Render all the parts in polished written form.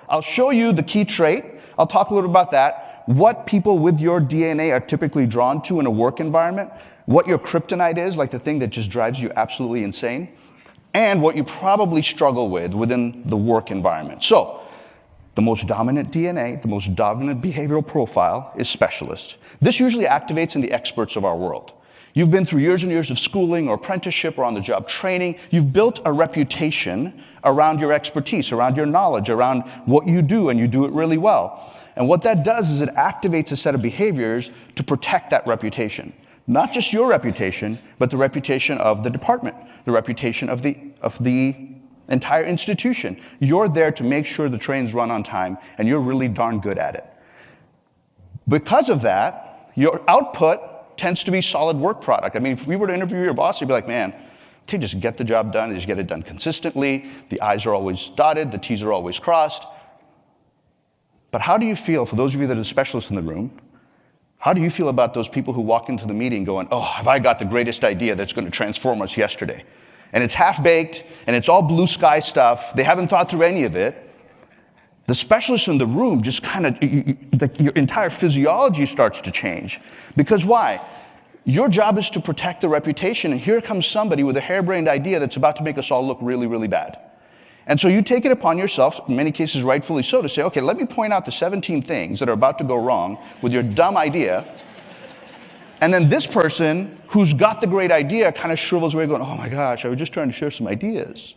I'll show you the key trait. I'll talk a little about that, what people with your DNA are typically drawn to in a work environment, what your kryptonite is, like the thing that just drives you absolutely insane, and what you probably struggle with within the work environment. So, the most dominant DNA, the most dominant behavioral profile is specialist. This usually activates in the experts of our world. You've been through years and years of schooling or apprenticeship or on-the-job training. You've built a reputation around your expertise, around your knowledge, around what you do, and you do it really well. And what that does is it activates a set of behaviors to protect that reputation. Not just your reputation, but the reputation of the department, the reputation of the entire institution. You're there to make sure the trains run on time, and you're really darn good at it. Because of that, your output tends to be solid work product. I mean, if we were to interview your boss, he'd be like, man, they just get the job done, they just get it done consistently, the I's are always dotted, the T's are always crossed. But how do you feel, for those of you that are specialists in the room, how do you feel about those people who walk into the meeting going, oh, have I got the greatest idea that's going to transform us yesterday? And it's half-baked, and it's all blue sky stuff, they haven't thought through any of it. The specialist in the room just kind of, your entire physiology starts to change. Because why? Your job is to protect the reputation, and here comes somebody with a harebrained idea that's about to make us all look really, really bad. And so you take it upon yourself, in many cases rightfully so, to say, okay, let me point out the 17 things that are about to go wrong with your dumb idea. And then this person who's got the great idea kind of shrivels away going, oh my gosh, I was just trying to share some ideas.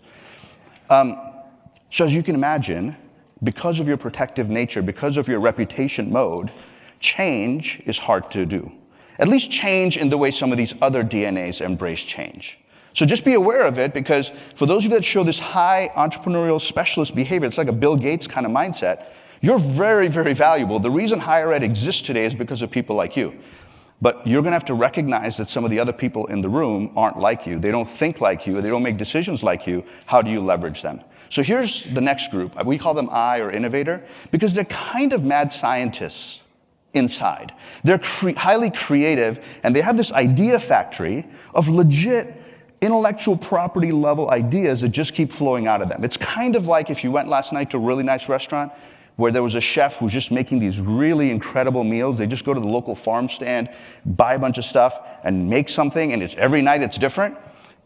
So as you can imagine, because of your protective nature, because of your reputation mode, change is hard to do. At least change in the way some of these other DNAs embrace change. So just be aware of it, because for those of you that show this high entrepreneurial specialist behavior, it's like a Bill Gates kind of mindset, you're very, very valuable. The reason higher ed exists today is because of people like you. But you're going to have to recognize that some of the other people in the room aren't like you. They don't think like you. They don't make decisions like you. How do you leverage them? So here's the next group. We call them I, or Innovator, because they're kind of mad scientists inside. They're highly creative, and they have this idea factory of legit intellectual property level ideas that just keep flowing out of them. It's kind of like if you went last night to a really nice restaurant where there was a chef who's just making these really incredible meals. They just go to the local farm stand, buy a bunch of stuff, and make something, and every night it's different.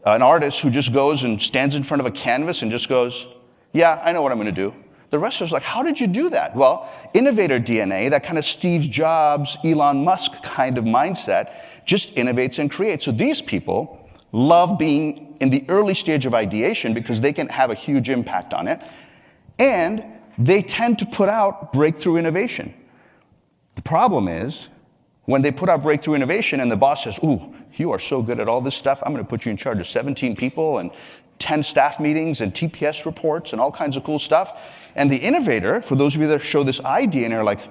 An artist who just goes and stands in front of a canvas and just goes, yeah, I know what I'm going to do. The rest of us are like, how did you do that? Well, Innovator DNA, that kind of Steve Jobs, Elon Musk kind of mindset, just innovates and creates. So these people love being in the early stage of ideation because they can have a huge impact on it, and they tend to put out breakthrough innovation. The problem is, when they put out breakthrough innovation and the boss says, ooh, you are so good at all this stuff, I'm going to put you in charge of 17 people and 10 staff meetings and TPS reports and all kinds of cool stuff. And the innovator, for those of you that show this ID and are like,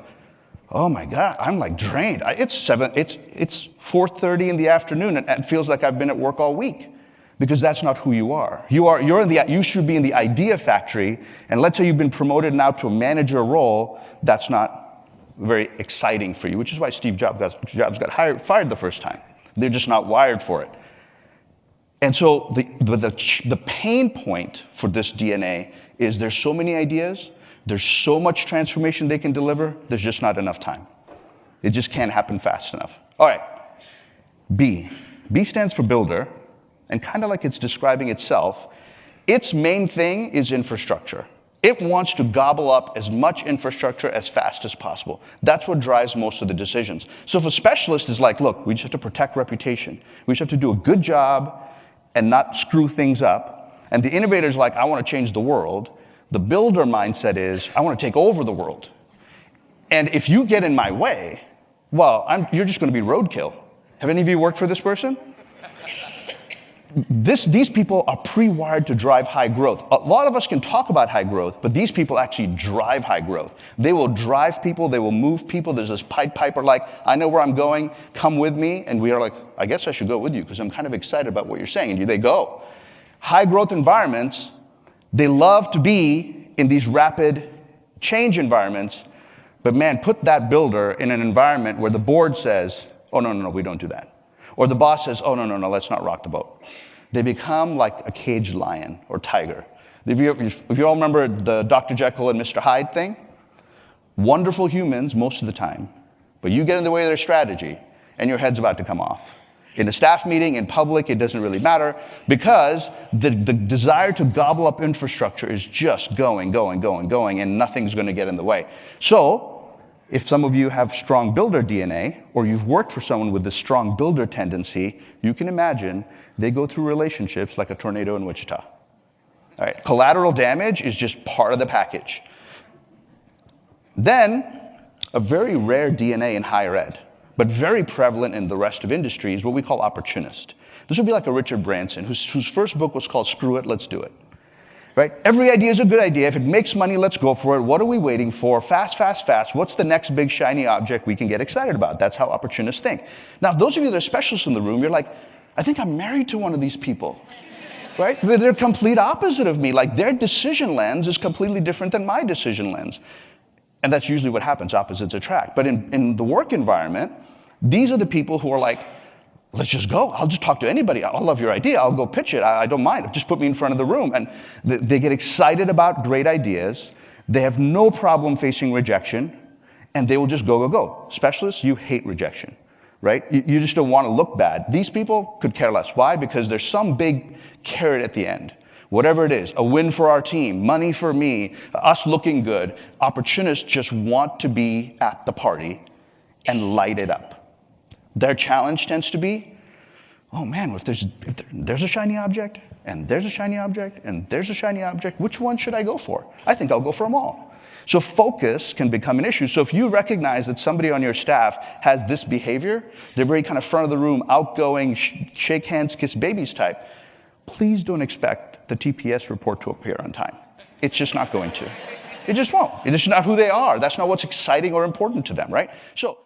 oh my God, I'm like drained. It's 4:30 in the afternoon and it feels like I've been at work all week. Because that's not who you are. You should be in the idea factory, and let's say you've been promoted now to a manager role, that's not very exciting for you, which is why Steve Jobs got fired the first time. They're just not wired for it. And so the pain point for this DNA is there's so many ideas, there's so much transformation they can deliver, there's just not enough time. It just can't happen fast enough. All right, B. B stands for builder. And kind of like it's describing itself, its main thing is infrastructure. It wants to gobble up as much infrastructure as fast as possible. That's what drives most of the decisions. So if a specialist is like, look, we just have to protect reputation. We just have to do a good job and not screw things up. And the innovator's like, I want to change the world. The builder mindset is, I want to take over the world. And if you get in my way, well, you're just going to be roadkill. Have any of you worked for this person? These people are pre-wired to drive high growth. A lot of us can talk about high growth, but these people actually drive high growth. They will drive people, they will move people. There's this Pied Piper like, I know where I'm going, come with me. And we are like, I guess I should go with you because I'm kind of excited about what you're saying. And they go. High growth environments, they love to be in these rapid change environments, but man, put that builder in an environment where the board says, oh, no, we don't do that. Or the boss says, oh, no, let's not rock the boat. They become like a caged lion or tiger. If you all remember the Dr. Jekyll and Mr. Hyde thing, wonderful humans most of the time, but you get in the way of their strategy, and your head's about to come off. In a staff meeting, in public, it doesn't really matter, because the desire to gobble up infrastructure is just going, and nothing's going to get in the way. So, if some of you have strong builder DNA, or you've worked for someone with this strong builder tendency, you can imagine they go through relationships like a tornado in Wichita. All right, collateral damage is just part of the package. Then, a very rare DNA in higher ed, but very prevalent in the rest of industry, is what we call opportunist. This would be like a Richard Branson, whose first book was called Screw It, Let's Do It. Right? Every idea is a good idea. If it makes money, let's go for it. What are we waiting for? Fast, fast, fast. What's the next big shiny object we can get excited about? That's how opportunists think. Now, those of you that are specialists in the room, you're like, I think I'm married to one of these people. Right? They're complete opposite of me. Like, their decision lens is completely different than my decision lens. And that's usually what happens. Opposites attract. But in the work environment, these are the people who are like, let's just go. I'll just talk to anybody. I love your idea. I'll go pitch it. I don't mind. Just put me in front of the room. And they get excited about great ideas. They have no problem facing rejection. And they will just go. Specialists, you hate rejection, right? You just don't want to look bad. These people could care less. Why? Because there's some big carrot at the end. Whatever it is, a win for our team, money for me, us looking good. Opportunists just want to be at the party and light it up. Their challenge tends to be, oh man, if there's a shiny object, and there's a shiny object, and there's a shiny object, which one should I go for? I think I'll go for them all. So focus can become an issue. So if you recognize that somebody on your staff has this behavior, they're very kind of front of the room, outgoing, shake hands, kiss babies type, please don't expect the TPS report to appear on time. It's just not going to. It just won't. It's just not who they are. That's not what's exciting or important to them, right? So